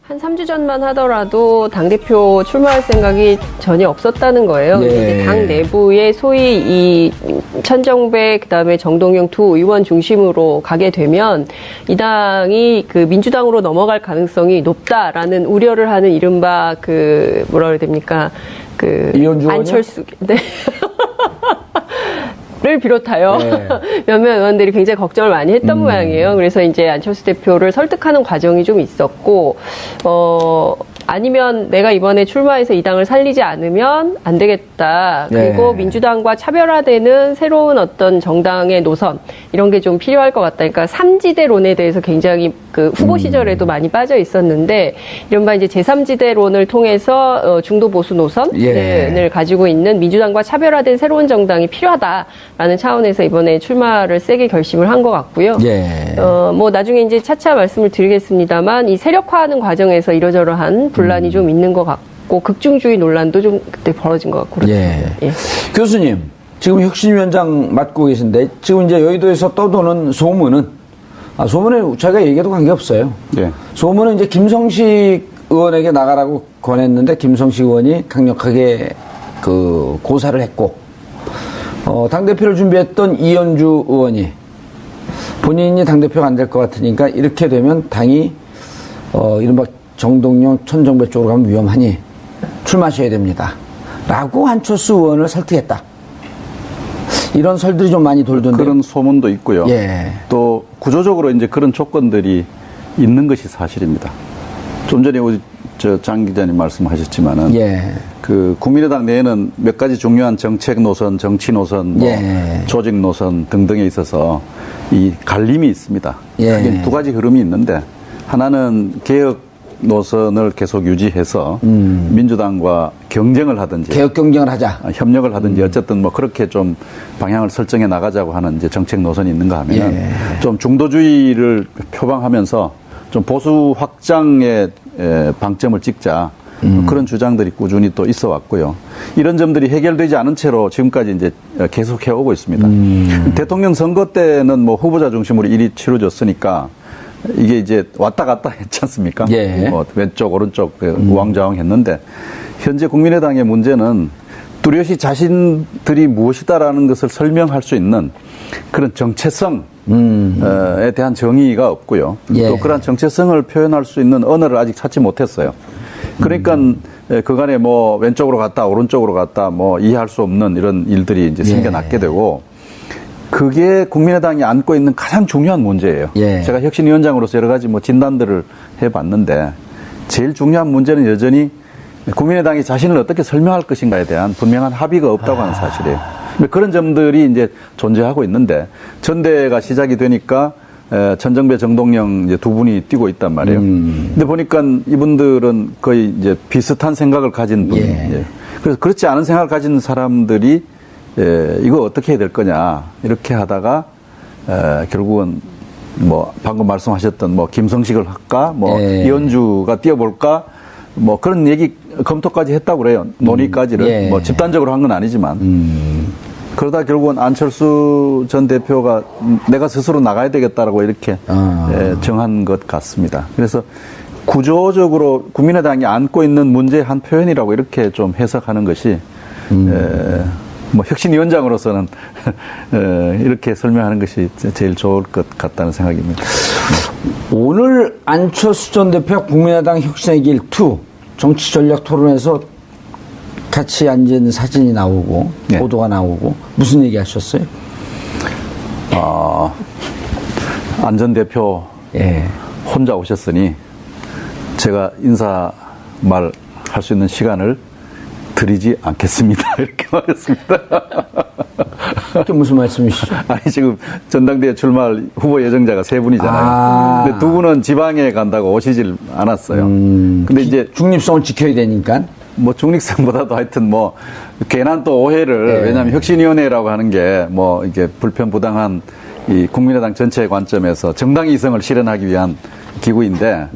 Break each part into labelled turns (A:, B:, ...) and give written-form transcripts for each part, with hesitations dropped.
A: 한 3주 전만 하더라도 당대표 출마할 생각이 전혀 없었다는 거예요.
B: 예.
A: 이제 당 내부에 소위 이 천정배 그다음에 정동영 두 의원 중심으로 가게 되면 이 당이 그 민주당으로 넘어갈 가능성이 높다라는 우려를 하는 이른바 그 뭐라 그래야 됩니까? 그
B: 이현주
A: 안철수 네. 를 비롯하여
B: 네.
A: 몇몇 의원들이 굉장히 걱정을 많이 했던 모양이에요. 그래서 이제 안철수 대표를 설득하는 과정이 좀 있었고, 아니면 내가 이번에 출마해서 이 당을 살리지 않으면 안 되겠다. 그리고
B: 네.
A: 민주당과 차별화되는 새로운 어떤 정당의 노선, 이런 게 좀 필요할 것 같다. 그러니까 삼지대론에 대해서 굉장히 그 후보 시절에도 많이 빠져 있었는데, 이른바 이제 제3지대론을 통해서 중도 보수 노선을
B: 예.
A: 가지고 있는 민주당과 차별화된 새로운 정당이 필요하다라는 차원에서 이번에 출마를 세게 결심을 한 것 같고요.
B: 예.
A: 뭐 나중에 이제 차차 말씀을 드리겠습니다만 이 세력화하는 과정에서 이러저러한 분란이 좀 있는 것 같고 극중주의 논란도 좀 그때 벌어진 것 같고 그렇습니다.
B: 예. 교수님, 지금 혁신위원장 맡고 계신데 지금 이제 여의도에서 떠도는 소문은 소문에 저희가 얘기해도 관계없어요.
C: 예.
B: 소문은 이제 김성식 의원에게 나가라고 권했는데 김성식 의원이 강력하게 그 고사를 했고 당대표를 준비했던 이현주 의원이 본인이 당대표가 안 될 것 같으니까 이렇게 되면 당이 이른바 정동영 천정배 쪽으로 가면 위험하니 출마하셔야 됩니다. 라고 안철수 의원을 설득했다. 이런 설들이 좀 많이 돌던데.
C: 그런 소문도 있고요.
B: 예.
C: 또 구조적으로 이제 그런 조건들이 있는 것이 사실입니다. 좀 전에 우리 장 기자님 말씀하셨지만은
B: 예.
C: 그 국민의당 내에는 몇 가지 중요한 정책 노선, 정치 노선, 뭐
B: 예.
C: 조직 노선 등등에 있어서 이 갈림이 있습니다.
B: 예.
C: 크게 두 가지 흐름이 있는데 하나는 개혁 노선을 계속 유지해서 민주당과 경쟁을 하든지
B: 개혁 경쟁을 하자.
C: 협력을 하든지 어쨌든 뭐 그렇게 좀 방향을 설정해 나가자고 하는 이제 정책 노선이 있는가 하면
B: 예.
C: 좀 중도주의를 표방하면서 좀 보수 확장의 방점을 찍자 그런 주장들이 꾸준히 또 있어 왔고요. 이런 점들이 해결되지 않은 채로 지금까지 이제 계속 해오고 있습니다. 대통령 선거 때는 뭐 후보자 중심으로 일이 치러졌으니까 이게 이제 왔다 갔다 했지 않습니까?
B: 예.
C: 뭐 왼쪽 오른쪽 우왕좌왕 했는데 현재 국민의당의 문제는 뚜렷이 자신들이 무엇이다라는 것을 설명할 수 있는 그런 정체성에 대한 정의가 없고요.
B: 예.
C: 또 그런 정체성을 표현할 수 있는 언어를 아직 찾지 못했어요. 그러니까 그간에 뭐 왼쪽으로 갔다 오른쪽으로 갔다 뭐 이해할 수 없는 이런 일들이 이제 생겨났게 되고 그게 국민의당이 안고 있는 가장 중요한 문제예요.
B: 예.
C: 제가 혁신위원장으로서 여러 가지 뭐 진단들을 해봤는데 제일 중요한 문제는 여전히 국민의당이 자신을 어떻게 설명할 것인가에 대한 분명한 합의가 없다고 하는 사실이에요. 그런 점들이 이제 존재하고 있는데 전대가 시작이 되니까 천정배, 정동영 이제 두 분이 뛰고 있단 말이에요. 근데 보니까 이분들은 거의 이제 비슷한 생각을 가진 분.
B: 예.
C: 그래서 그렇지 않은 생각을 가진 사람들이 이거 어떻게 해야 될 거냐 이렇게 하다가 결국은 뭐 방금 말씀하셨던 뭐 김성식을 할까 뭐
B: 예.
C: 이현주가 뛰어볼까 뭐 그런 얘기 검토까지 했다고 그래요. 논의까지를
B: 예.
C: 뭐 집단적으로 한 건 아니지만 그러다 결국은 안철수 전 대표가 내가 스스로 나가야 되겠다라고 이렇게 정한 것 같습니다. 그래서 구조적으로 국민의당이 안고 있는 문제의 한 표현이라고 이렇게 좀 해석하는 것이 뭐 혁신위원장으로서는 이렇게 설명하는 것이 제일 좋을 것 같다는 생각입니다.
B: 오늘 안철수 전 대표가 국민의당 혁신의 길 2 정치 전략 토론에서 같이 앉은 사진이 나오고
C: 네.
B: 보도가 나오고 무슨 얘기 하셨어요?
C: 안 전 대표
B: 예. 혼자
C: 오셨으니 제가 인사 말 할 수 있는 시간을 드리지 않겠습니다. 이렇게 말했습니다.
B: 그게 무슨 말씀이시죠?
C: 아니 지금 전당대회 출마할 후보 예정자가 3분이잖아요. 근데 2분은 지방에 간다고 오시질 않았어요. 근데 이제
B: 중립성을 지켜야 되니까.
C: 뭐 중립성보다도 하여튼 뭐 괜한 또 오해를 왜냐하면 혁신위원회라고 하는 게 뭐 이게 불편부당한 이 국민의당 전체의 관점에서 정당 이성을 실현하기 위한 기구인데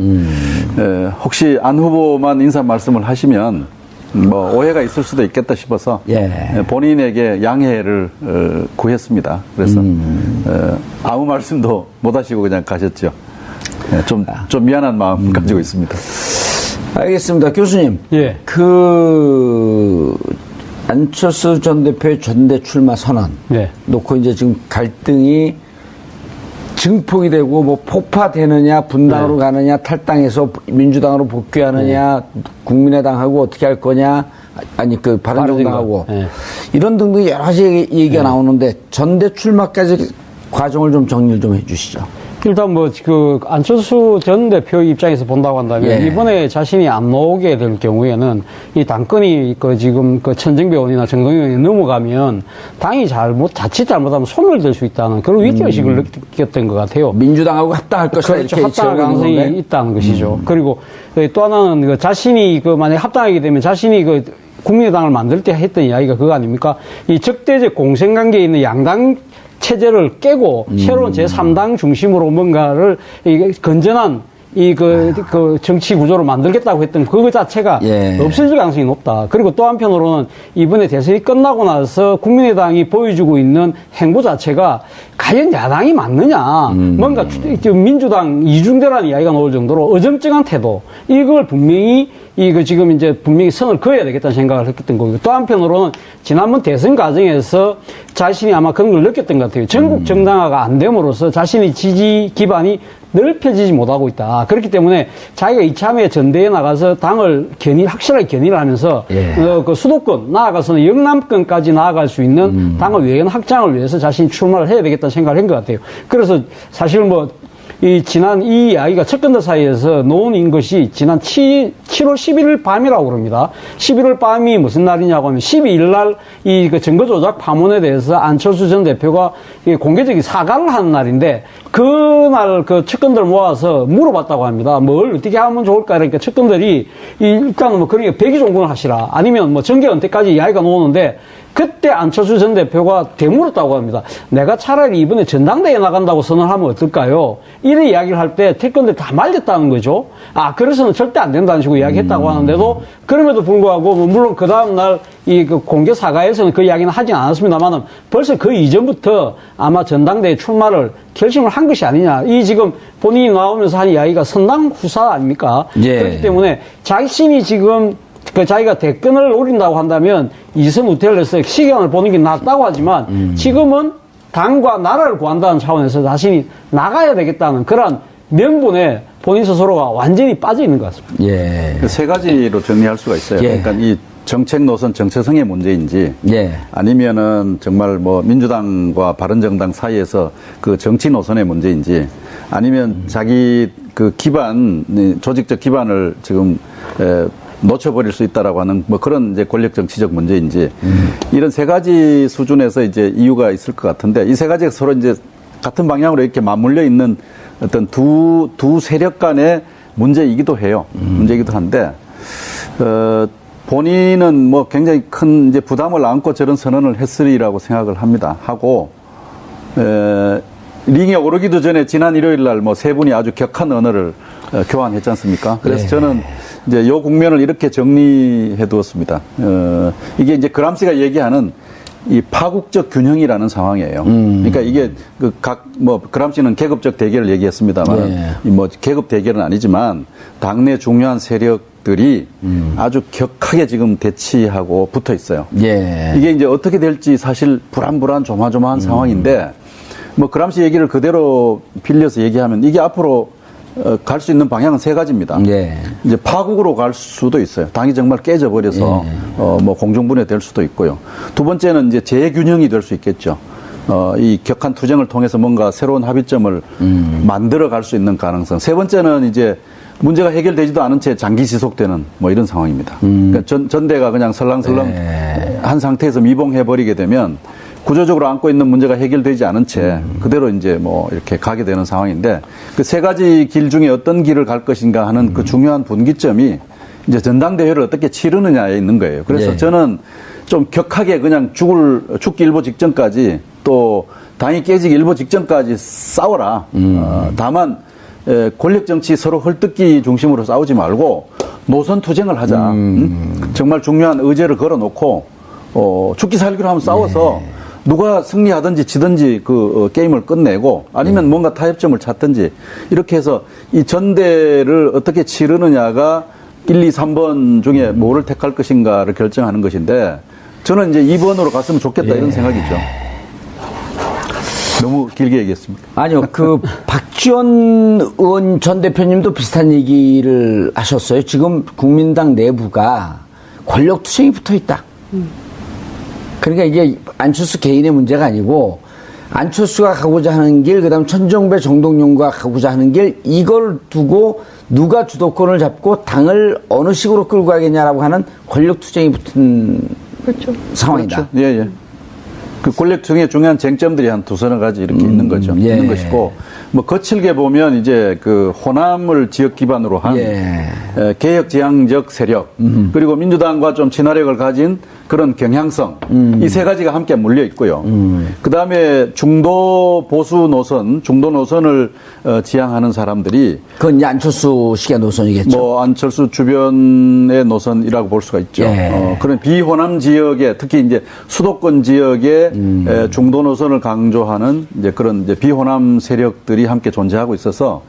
C: 혹시 안 후보만 인사 말씀을 하시면 뭐 오해가 있을 수도 있겠다 싶어서 본인에게 양해를 구했습니다. 그래서 아무 말씀도 못 하시고 그냥 가셨죠. 네, 좀 미안한 마음 가지고 있습니다.
B: 알겠습니다. 교수님.
D: 예.
B: 안철수 전 대표의 전대 출마 선언.
D: 예.
B: 놓고 이제 지금 갈등이 증폭이 되고 뭐 폭파되느냐, 분당으로 가느냐, 탈당해서 민주당으로 복귀하느냐, 국민의당하고 어떻게 할 거냐, 아니 그 바른정당하고 이런 등등 여러 가지 얘기가 나오는데 전대 출마까지 과정을 좀 정리를 좀 해주시죠.
D: 일단 안철수 전 대표 입장에서 본다고 한다면 이번에 자신이 안 나오게 될 경우에는 이 당권이 지금 천정배 의원이나 정동영 의원이 넘어가면 당이 자칫 잘못하면 손을 들 수 있다는 그런 위기의식을 느꼈던 것 같아요.
B: 민주당하고 합당할 것이다.
D: 그렇죠.
B: 이렇게
D: 합당할 가능성이 있다는 것이죠. 그리고 또 하나는 자신이 만약에 합당하게 되면 자신이 국민의당을 만들 때 했던 이야기가 그거 아닙니까? 이 적대적 공생관계에 있는 양당 체제를 깨고 새로운 제3당 중심으로 뭔가를 건전한 정치 구조를 만들겠다고 했던 그거 자체가 없어질 가능성이 높다. 그리고 또 한편으로는 이번에 대선이 끝나고 나서 국민의당이 보여주고 있는 행보 자체가 과연 야당이 맞느냐. 뭔가 민주당 이중대라는 이야기가 나올 정도로 어정쩡한 태도. 이걸 분명히 지금 이제 분명히 선을 그어야 되겠다는 생각을 했던 거고. 또 한편으로는 지난번 대선 과정에서 자신이 아마 그런 걸 느꼈던 것 같아요. 전국 정당화가 안 됨으로써 자신의 지지 기반이 넓혀지지 못하고 있다. 그렇기 때문에 자기가 이참에 전대에 나가서 당을 확실하게 견인을 하면서 그 수도권 나아가서는 영남권까지 나아갈 수 있는 당의 외연 확장을 위해서 자신이 출마를 해야 되겠다는 생각을 한 것 같아요. 그래서 사실 지난 이 이야기가 척근들 사이에서 논인 것이 지난 7월 11일 밤이라고 그럽니다. 11월 밤이 무슨 날이냐고 하면 12일 날 증거조작 파문에 대해서 안철수 전 대표가 공개적인 사과를 하는 날인데 그날 척근들 모아서 물어봤다고 합니다. 뭘 어떻게 하면 좋을까? 그러니까 척근들이 일단 그러니까 백의종군을 하시라. 아니면 정계 은퇴까지 이야기가 나오는데 그때 안철수 전 대표가 되물었다고 합니다. 내가 차라리 이번에 전당대회에 나간다고 선언하면 어떨까요? 이런 이야기를 할 때 태권들 다 말렸다는 거죠. 그래서는 절대 안 된다는 식으로 이야기했다고 하는데도 그럼에도 불구하고 물론 그 다음날 공개 사과에서는 그 이야기는 하진 않았습니다만 벌써 그 이전부터 아마 전당대회 출마를 결심을 한 것이 아니냐. 지금 본인이 나오면서 한 이야기가 선당 후사 아닙니까? 그렇기 때문에 자신이 지금 자기가 대권을 노린다고 한다면 이선 우퇴를 해서 시간을 보는 게 낫다고 하지만 지금은 당과 나라를 구한다는 차원에서 자신이 나가야 되겠다는 그런 명분에 본인 스스로가 완전히 빠져 있는 것 같습니다.
C: 세 가지로 정리할 수가 있어요. 그러니까 이 정책 노선 정체성의 문제인지 아니면은 정말 민주당과 바른정당 사이에서 그 정치 노선의 문제인지 아니면 자기 기반 조직적 기반을 지금 놓쳐버릴 수 있다라고 하는 그런 이제 권력 정치적 문제인지 이런 세 가지 수준에서 이제 이유가 있을 것 같은데 이 세 가지가 서로 이제 같은 방향으로 이렇게 맞물려 있는 어떤 두 세력 간의 문제이기도 해요. 문제이기도 한데 본인은 굉장히 큰 이제 부담을 안고 저런 선언을 했으리라고 생각을 합니다. 하고 링에 오르기도 전에 지난 일요일 날 세 분이 아주 격한 언어를 교환했지 않습니까? 그래서 저는 이제 요 국면을 이렇게 정리해 두었습니다. 이게 이제 그람시가 얘기하는 이 파국적 균형이라는 상황이에요. 그러니까 이게 그람시는 계급적 대결을 얘기했습니다만 계급 대결은 아니지만 당내 중요한 세력들이 아주 격하게 지금 대치하고 붙어 있어요. 이게 이제 어떻게 될지 사실 불안불안 조마조마한 상황인데 그람시 얘기를 그대로 빌려서 얘기하면 이게 앞으로 갈 수 있는 방향은 세 가지입니다. 이제 파국으로 갈 수도 있어요. 당이 정말 깨져버려서 공중분해 될 수도 있고요. 두 번째는 이제 재균형이 될 수 있겠죠. 이 격한 투쟁을 통해서 뭔가 새로운 합의점을 만들어 갈 수 있는 가능성. 세 번째는 이제 문제가 해결되지도 않은 채 장기 지속되는 이런 상황입니다. 그러니까 전대가 그냥 설랑설랑 한 상태에서 미봉해버리게 되면 구조적으로 안고 있는 문제가 해결되지 않은 채 그대로 이제 이렇게 가게 되는 상황인데 그 세 가지 길 중에 어떤 길을 갈 것인가 하는 그 중요한 분기점이 이제 전당대회를 어떻게 치르느냐에 있는 거예요. 그래서 저는 좀 격하게 그냥 죽기 일보 직전까지 또 당이 깨지기 일보 직전까지 싸워라. 다만 권력 정치 서로 헐뜯기 중심으로 싸우지 말고 노선 투쟁을 하자. 정말 중요한 의제를 걸어놓고 죽기 살기로 하면 싸워서 누가 승리하든지 지든지 그 게임을 끝내고 아니면 뭔가 타협점을 찾든지 이렇게 해서 이 전대를 어떻게 치르느냐가 1, 2, 3번 중에 뭐를 택할 것인가를 결정하는 것인데 저는 이제 2번으로 갔으면 좋겠다 이런 생각이죠. 너무 길게 얘기했습니다.
B: 아니요, 박지원 의원 전 대표님도 비슷한 얘기를 하셨어요. 지금 국민당 내부가 권력투쟁이 붙어 있다. 그러니까 이게 안철수 개인의 문제가 아니고 안철수가 가고자 하는 길, 그다음 천정배 정동영과 가고자 하는 길, 이걸 두고 누가 주도권을 잡고 당을 어느 식으로 끌고 가겠냐라고 하는 권력투쟁이 붙은
A: 그렇죠.
B: 상황이다.
C: 그렇죠. 예, 예. 그 권력투쟁의 중요한 쟁점들이 한 두서너 가지 이렇게 있는 거죠.
B: 예.
C: 있는 것이고, 뭐 거칠게 보면 이제 그 호남을 지역 기반으로 한 개혁지향적 세력, 그리고 민주당과 좀 친화력을 가진 그런 경향성, 이 세 가지가 함께 물려 있고요. 그 다음에 중도 보수 노선, 중도 노선을 지향하는 사람들이
B: 그건 이제 안철수 식의 노선이겠죠.
C: 뭐 안철수 주변의 노선이라고 볼 수가 있죠. 그런 비호남 지역에 특히 이제 수도권 지역의 중도 노선을 강조하는 이제 그런 이제 비호남 세력들이 함께 존재하고 있어서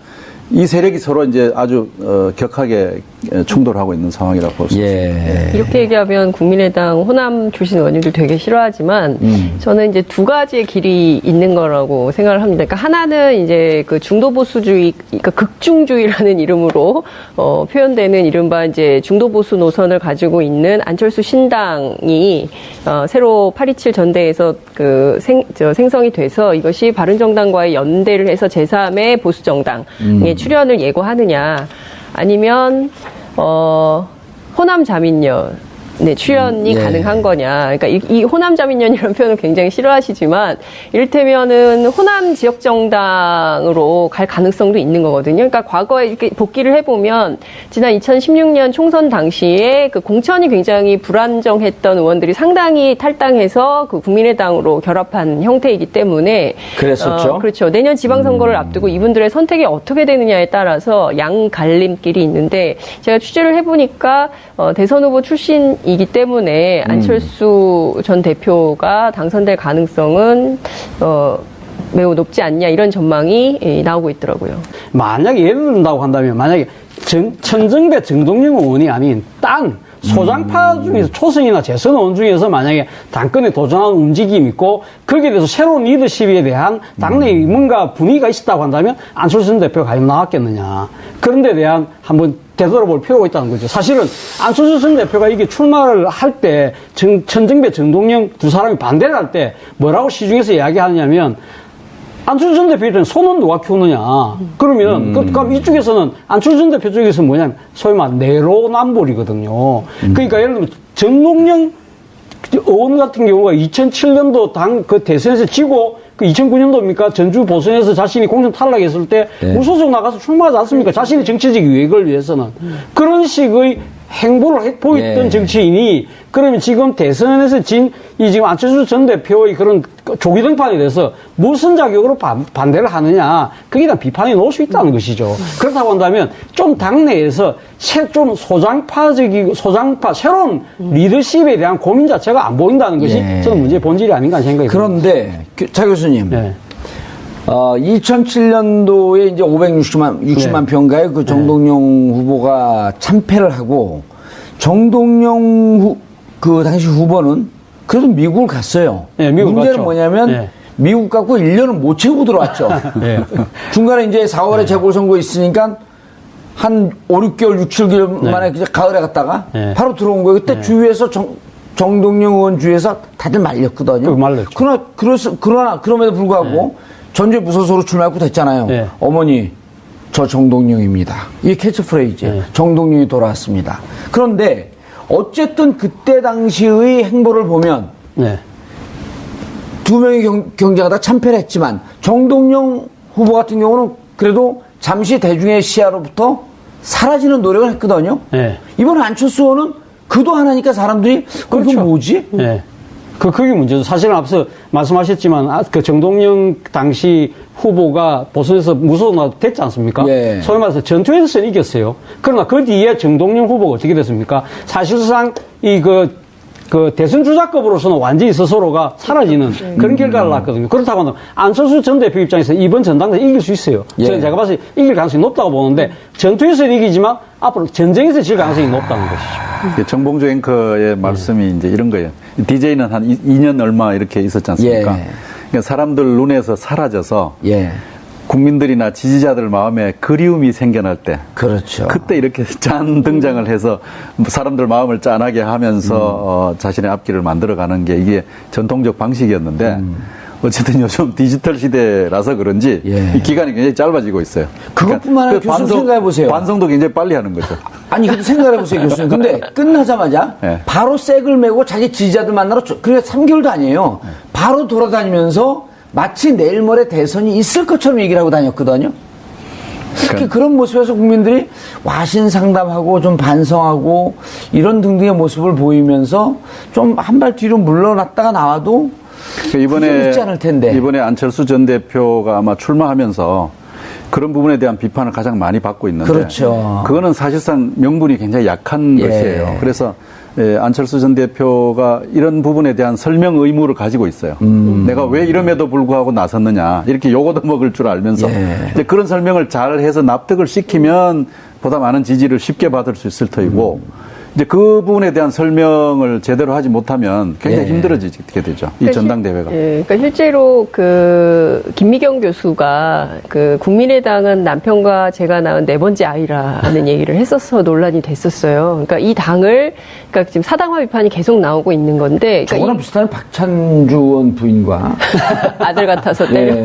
C: 이 세력이 서로 이제 아주 격하게 충돌하고 있는 상황이라고 볼 수 있습니다.
A: 이렇게 얘기하면 국민의당 호남 출신 의원님들 되게 싫어하지만 저는 이제 두 가지의 길이 있는 거라고 생각을 합니다. 그러니까 하나는 이제 그 중도 보수주의, 그러니까 극중주의라는 이름으로 표현되는 이른바 이제 중도 보수 노선을 가지고 있는 안철수 신당이 새로 8.27 전대에서 그 생성이 돼서 이것이 바른정당과의 연대를 해서 제3의 보수정당의 출현을 예고하느냐, 아니면 호남 자민련 출연이 가능한 거냐. 그러니까 이 호남 자민련이라는 표현을 굉장히 싫어하시지만 이를테면은 호남 지역 정당으로 갈 가능성도 있는 거거든요. 그러니까 과거에 이렇게 복기를 해보면 지난 2016년 총선 당시에 그 공천이 굉장히 불안정했던 의원들이 상당히 탈당해서 그 국민의당으로 결합한 형태이기 때문에
B: 그랬었죠.
A: 그렇죠. 내년 지방선거를 앞두고 이분들의 선택이 어떻게 되느냐에 따라서 양갈림길이 있는데 제가 취재를 해보니까 대선 후보 출신이기 때문에 안철수 전 대표가 당선될 가능성은 매우 높지 않냐 이런 전망이 나오고 있더라고요.
D: 만약에 예를 든다고 한다면 만약에 천정배 정동영 의원이 아닌 딴 소장파 중에서 초선이나 재선 의원 중에서 만약에 당권에 도전하는 움직임이 있고 거기에 대해서 새로운 리더십에 대한 당내에 뭔가 분위기가 있었다고 한다면 안철수 전 대표가 과연 나왔겠느냐. 그런 데 대한 한번 되돌아볼 필요가 있다는 거죠. 사실은 안철수 전 대표가 이게 출마를 할 때 천정배 정동영 두 사람이 반대를 할 때 뭐라고 시중에서 이야기하느냐면 안철수 전 대표 입장에 손은 누가 키우느냐. 그러면, 그럼 이쪽에서는, 안철수 전 대표 쪽에서는 뭐냐면, 소위 말 내로남불이거든요. 그러니까 예를 들면, 정동영 의원 같은 경우가 2007년도 그 대선에서 지고, 그 2009년도입니까? 전주 보선에서 자신이 공천 탈락했을 때, 무소속 나가서 출마하지 않습니까? 자신의 정치적 유익을 위해서는. 그런 식의 행보를 보였던 정치인이, 그러면 지금 대선에서 지금 안철수 전 대표의 그런 조기 등판에 대해서 무슨 자격으로 반대를 하느냐, 그게 다 비판이 나올 수 있다는 것이죠. 그렇다고 한다면 좀 당내에서 좀 소장파, 새로운 리더십에 대한 고민 자체가 안 보인다는 것이 저는 문제의 본질이 아닌가 하는 생각이 듭니다.
B: 그런데, 차 교수님. 2007년도에 이제 560만 표인가요? 그 정동영 후보가 참패를 하고, 정동영 그 당시 후보는 그래도 미국을 갔어요.
D: 미국
B: 문제는
D: 갔죠.
B: 뭐냐면 미국 갖고 1년을 못 채우고 들어왔죠. 중간에 이제 4월에 재보선거 있으니까 한 5, 6개월, 6, 7개월 만에 이제 가을에 갔다가 바로 들어온 거예요. 그때 주위에서 정동영 의원 주위에서 다들 말렸거든요.
D: 말렸죠.
B: 그러나 그럼에도 불구하고 전주에 무소속으로 출마하고 됐잖아요. 어머니, 저 정동영입니다. 이게 캐치프레이즈. 정동영이 돌아왔습니다. 그런데 어쨌든 그때 당시의 행보를 보면 두 명의 경쟁하다 참패를 했지만 정동영 후보 같은 경우는 그래도 잠시 대중의 시야로부터 사라지는 노력을 했거든요. 이번 안철수 의원은 그도 하나니까 사람들이 그게 뭐지?
D: 그게 문제죠. 사실은 앞서 말씀하셨지만, 그 정동영 당시 후보가 보선에서 무소속 됐지 않습니까? 소위 말해서 전투에서는 이겼어요. 그러나 그 뒤에 정동영 후보가 어떻게 됐습니까? 사실상 그 대선 주자급으로서는 완전히 스스로가 사라지는 그런 결과를 낳았거든요. 그렇다고 하면 안철수 전 대표 입장에서 이번 전당대회 이길 수 있어요. 저는 제가 봤을 때 이길 가능성이 높다고 보는데 전투에서는 이기지만 앞으로 전쟁에서 질 가능성이 높다는 것이죠.
C: 정봉주 앵커의 말씀이 이제 이런 거예요. DJ는 한 2년 얼마 이렇게 있었지 않습니까? 그러니까 사람들 눈에서 사라져서 국민들이나 지지자들 마음에 그리움이 생겨날 때,
B: 그렇죠.
C: 그때 이렇게 짠 등장을 해서 사람들 마음을 짠하게 하면서 자신의 앞길을 만들어가는 게 이게 전통적 방식이었는데 어쨌든 요즘 디지털 시대라서 그런지 이 기간이 굉장히 짧아지고 있어요.
B: 그것뿐만 아니라 교수님 생각해보세요.
C: 반성도 굉장히 빨리 하는 거죠.
B: 아니, 근데 생각해보세요, 교수님. 근데 끝나자마자 바로 색을 메고 자기 지지자들 만나러, 그러니까 3개월도 아니에요. 바로 돌아다니면서 마치 내일 모레 대선이 있을 것처럼 얘기를 하고 다녔거든요. 특히 그런 모습에서 국민들이 와신 상담하고 좀 반성하고 이런 등등의 모습을 보이면서 좀 한 발 뒤로 물러났다가 나와도
C: 이번에
B: 있지 않을 텐데.
C: 이번에 안철수 전 대표가 아마 출마하면서 그런 부분에 대한 비판을 가장 많이 받고 있는데,
B: 그렇죠.
C: 그거는 사실상 명분이 굉장히 약한 것이에요. 그래서 안철수 전 대표가 이런 부분에 대한 설명 의무를 가지고 있어요. 내가 왜 이럼에도 불구하고 나섰느냐, 이렇게 요거도 먹을 줄 알면서 이제 그런 설명을 잘 해서 납득을 시키면 보다 많은 지지를 쉽게 받을 수 있을 터이고, 이제 그 부분에 대한 설명을 제대로 하지 못하면 굉장히 힘들어지게 되죠. 이 전당대회가.
A: 그러니까 실제로 그 김미경 교수가 그 국민의당은 남편과 제가 낳은 4번째 아이라는 얘기를 했었어 논란이 됐었어요. 그러니까 이 당을 그러니까 지금 사당화 비판이 계속 나오고 있는 건데. 그러니까
B: 저거랑 비슷한 박찬주 의원 부인과
A: 아들 같아서 때려.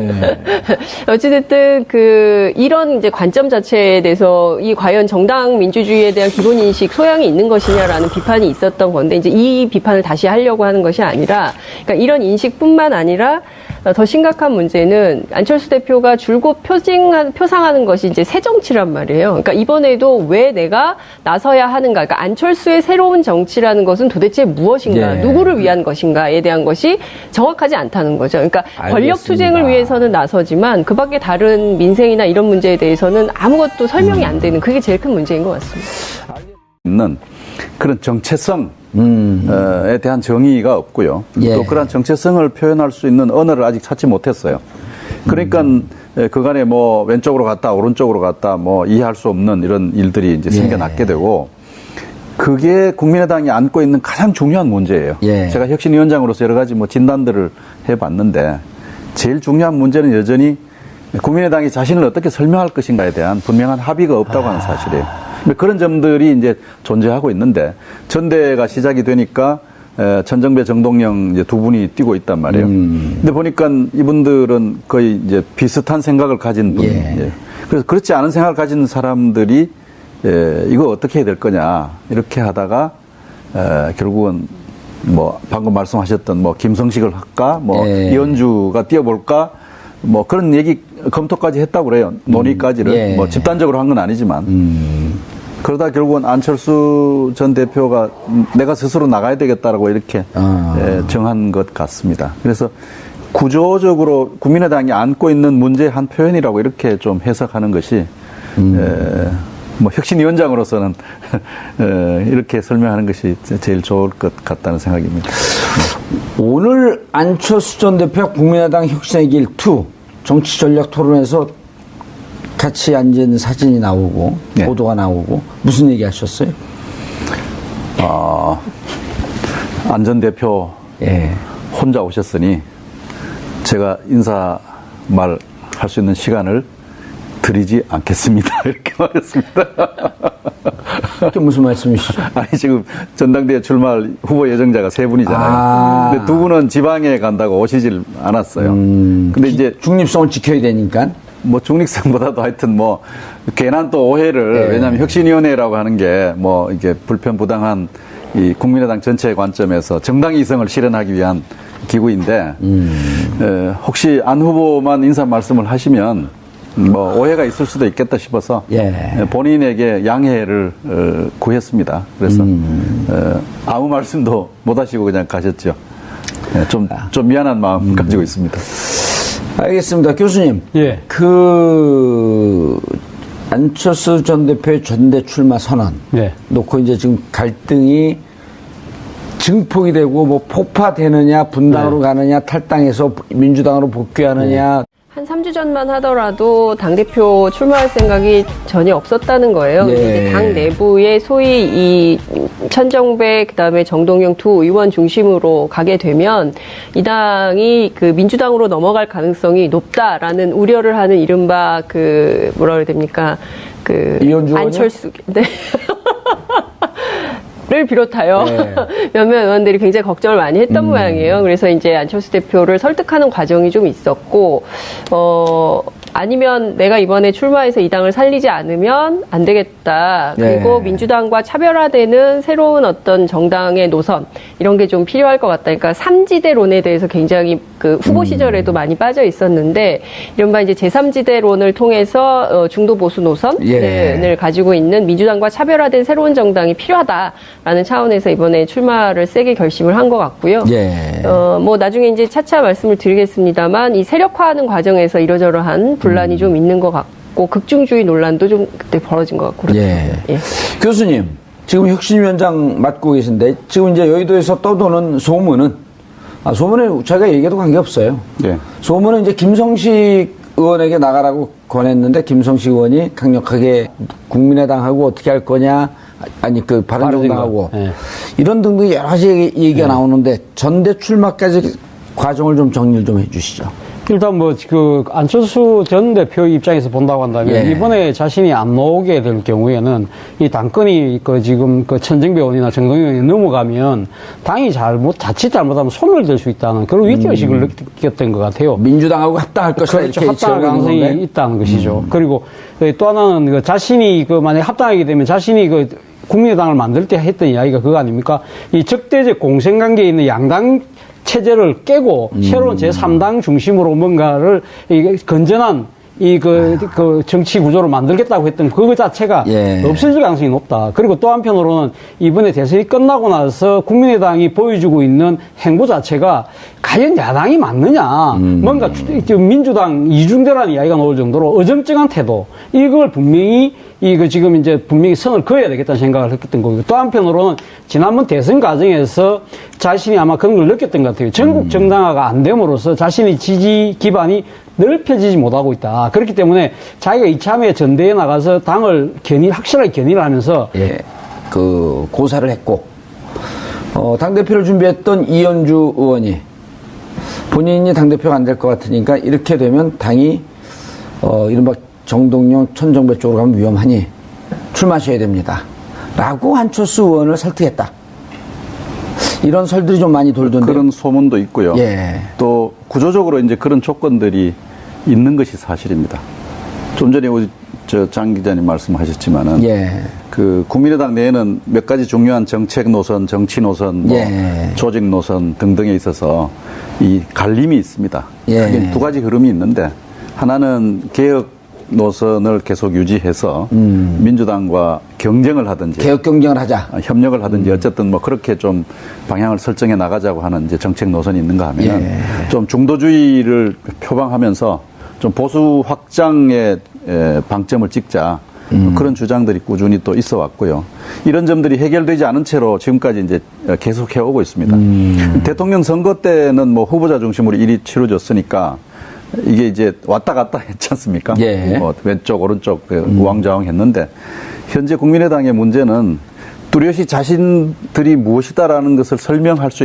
A: 어찌됐든 그 이런 이제 관점 자체에 대해서 이 과연 정당 민주주의에 대한 기본 인식 소양이 있는 것이냐라는 비판이 있었던 건데 이제 이 비판을 다시 하려고 하는 것이 아니라 그러니까 이런 인식뿐만 아니라 더 심각한 문제는 안철수 대표가 줄곧 표상하는 것이 이제 새 정치란 말이에요. 그러니까 이번에도 왜 내가 나서야 하는가? 그러니까 안철수의 새로운 정치라는 것은 도대체 무엇인가? 누구를 위한 것인가에 대한 것이 정확하지 않다는 거죠. 그러니까 권력 투쟁을 위해서는 나서지만 그 밖에 다른 민생이나 이런 문제에 대해서는 아무것도 설명이 안 되는 그게 제일 큰 문제인 것 같습니다.
C: 있는 그런 정체성에 대한 정의가 없고요. 또 그런 정체성을 표현할 수 있는 언어를 아직 찾지 못했어요. 그러니까 그간에 뭐 왼쪽으로 갔다 오른쪽으로 갔다 뭐 이해할 수 없는 이런 일들이 이제 생겨났게 되고, 그게 국민의당이 안고 있는 가장 중요한 문제예요. 제가 혁신위원장으로서 여러 가지 뭐 진단들을 해봤는데 제일 중요한 문제는 여전히 국민의당이 자신을 어떻게 설명할 것인가에 대한 분명한 합의가 없다고 하는 사실이에요. 그런 점들이 이제 존재하고 있는데, 전대가 시작이 되니까 천정배, 정동영 이제 두 분이 뛰고 있단 말이에요. 근데 보니까 이분들은 거의 이제 비슷한 생각을 가진 분. 그래서 그렇지 않은 생각을 가진 사람들이 이거 어떻게 해야 될 거냐 이렇게 하다가 결국은 뭐 방금 말씀하셨던 뭐 김성식을 할까, 뭐 이현주가 뛰어볼까, 뭐 그런 얘기 검토까지 했다고 그래요. 논의까지를 뭐 집단적으로 한 건 아니지만. 그러다 결국은 안철수 전 대표가 내가 스스로 나가야 되겠다라고 이렇게 정한 것 같습니다. 그래서 구조적으로 국민의당이 안고 있는 문제의 한 표현이라고 이렇게 좀 해석하는 것이 뭐 혁신위원장으로서는 이렇게 설명하는 것이 제일 좋을 것 같다는 생각입니다.
B: 오늘 안철수 전 대표 국민의당 혁신의 길 2 정치전략 토론에서 같이 앉은 사진이 나오고 보도가 나오고 무슨 얘기 하셨어요?
C: 안 전 대표 혼자 오셨으니 제가 인사 말 할 수 있는 시간을 드리지 않겠습니다. 이렇게 말했습니다.
B: 그게 무슨 말씀이시죠?
C: 아니, 지금 전당대회 출마할 후보 예정자가 3분이잖아요. 근데 2분은 지방에 간다고 오시질 않았어요. 근데 이제
B: 중립성을 지켜야 되니까.
C: 뭐 중립성보다도 하여튼 뭐 괜한 또 오해를 왜냐하면 혁신위원회라고 하는 게 뭐 이게 불편부당한 이 국민의당 전체의 관점에서 정당 이성을 실현하기 위한 기구인데 혹시 안 후보만 인사 말씀을 하시면 뭐 오해가 있을 수도 있겠다 싶어서 본인에게 양해를 구했습니다. 그래서 아무 말씀도 못 하시고 그냥 가셨죠. 좀 미안한 마음 가지고 있습니다.
B: 알겠습니다. 교수님. 안철수 전 대표의 전대 출마 선언 놓고 이제 지금 갈등이 증폭이 되고 뭐 폭파되느냐, 분당으로 가느냐, 탈당해서 민주당으로 복귀하느냐.
A: 한 3주 전만 하더라도 당대표 출마할 생각이 전혀 없었다는 거예요.
B: 예.
A: 이제 당 내부에 소위 이 천정배 그다음에 정동영 두 의원 중심으로 가게 되면 이 당이 그 민주당으로 넘어갈 가능성이 높다라는 우려를 하는 이른바 그 뭐라 그래야 됩니까? 그
B: 이현주 의원이요?
A: 안철수 네. 를 비롯하여
B: 네.
A: 몇몇 의원들이 굉장히 걱정을 많이 했던 모양이에요. 그래서 이제 안철수 대표를 설득하는 과정이 좀 있었고, 아니면 내가 이번에 출마해서 이 당을 살리지 않으면 안 되겠다. 그리고
B: 네.
A: 민주당과 차별화되는 새로운 어떤 정당의 노선 이런 게 좀 필요할 것 같다. 그러니까 삼지대론에 대해서 굉장히 그 후보 시절에도 많이 빠져 있었는데 이른바 이제 제3지대론을 통해서 중도 보수 노선을
B: 예.
A: 가지고 있는 민주당과 차별화된 새로운 정당이 필요하다라는 차원에서 이번에 출마를 세게 결심을 한 것 같고요.
B: 예.
A: 뭐 나중에 이제 차차 말씀을 드리겠습니다만 이 세력화하는 과정에서 이러저러한 분란이 좀 있는 것 같고 극중주의 논란도 좀 그때 벌어진 것 같고 그렇습니다.
B: 예. 교수님, 지금 혁신위원장 맡고 계신데 지금 이제 여의도에서 떠도는 소문은 소문에 저희가 얘기해도 관계없어요.
C: 네.
B: 소문은 이제 김성식 의원에게 나가라고 권했는데 김성식 의원이 강력하게 국민의당하고 어떻게 할 거냐, 아니 그 바른정당하고
D: 네.
B: 이런 등등 여러 가지 얘기가 나오는데 전대 출마까지 과정을 좀 정리를 좀 해주시죠.
D: 일단 뭐 그 안철수 전 대표 입장에서 본다고 한다면
B: 예.
D: 이번에 자신이 안 나오게 될 경우에는 이 당권이 그 지금 그 천정배 의원이나 정동영 의원이 넘어가면 당이 자칫 잘못하면 손을 들 수 있다는 그런 위기의식을 느꼈던 것 같아요.
B: 민주당하고 합당할 것이다
D: 그렇죠.
B: 이렇게
D: 합당할
B: 지적하는
D: 가능성이
B: 건데.
D: 있다는 것이죠. 그리고 또 하나는 그 자신이 그 만약에 합당하게 되면 자신이 그 국민의당을 만들 때 했던 이야기가 그거 아닙니까? 이 적대적 공생관계에 있는 양당 체제를 깨고 새로운 제3당 중심으로 뭔가를 이게 건전한 그 정치 구조를 만들겠다고 했던 그거 자체가
B: 예.
D: 없어질 가능성이 높다. 그리고 또 한편으로는 이번에 대선이 끝나고 나서 국민의당이 보여주고 있는 행보 자체가 과연 야당이 맞느냐. 뭔가 민주당 이중대라는 이야기가 나올 정도로 어정쩡한 태도. 이걸 분명히 지금 이제 분명히 선을 그어야 되겠다는 생각을 했던 거고. 또 한편으로는 지난번 대선 과정에서 자신이 아마 그런 걸 느꼈던 것 같아요. 전국 정당화가 안 됨으로써 자신의 지지 기반이 넓혀지지 못하고 있다. 그렇기 때문에 자기가 이참에 전대에 나가서 당을 확실하게 견인을 하면서
B: 예, 그 고사를 했고 당대표를 준비했던 이현주 의원이 본인이 당대표가 안 될 것 같으니까 이렇게 되면 당이 이른바 정동영 천정배 쪽으로 가면 위험하니 출마하셔야 됩니다. 라고 안철수 의원을 설득했다. 이런 설들이 좀 많이 돌던데.
C: 그런 소문도 있고요.
B: 예.
C: 또 구조적으로 이제 그런 조건들이 있는 것이 사실입니다. 좀 전에 우리 장 기자님 말씀하셨지만은
B: 예.
C: 그 국민의당 내에는 몇 가지 중요한 정책 노선, 정치 노선, 뭐
B: 예.
C: 조직 노선 등등에 있어서 이 갈림이 있습니다.
B: 예.
C: 크게 두 가지 흐름이 있는데 하나는 개혁 노선을 계속 유지해서 민주당과 경쟁을 하든지
B: 개혁 경쟁을 하자.
C: 협력을 하든지 어쨌든 뭐 그렇게 좀 방향을 설정해 나가자고 하는 이제 정책 노선이 있는가 하면
B: 예.
C: 좀 중도주의를 표방하면서 좀 보수 확장에 방점을 찍자 그런 주장들이 꾸준히 또 있어 왔고요. 이런 점들이 해결되지 않은 채로 지금까지 이제 계속 해오고 있습니다. 대통령 선거 때는 뭐 후보자 중심으로 일이 치러졌으니까 이게 이제 왔다 갔다 했지 않습니까?
B: 예.
C: 뭐 왼쪽 오른쪽 우왕좌왕 했는데 현재 국민의당의 문제는 뚜렷이 자신들이 무엇이다라는 것을 설명할 수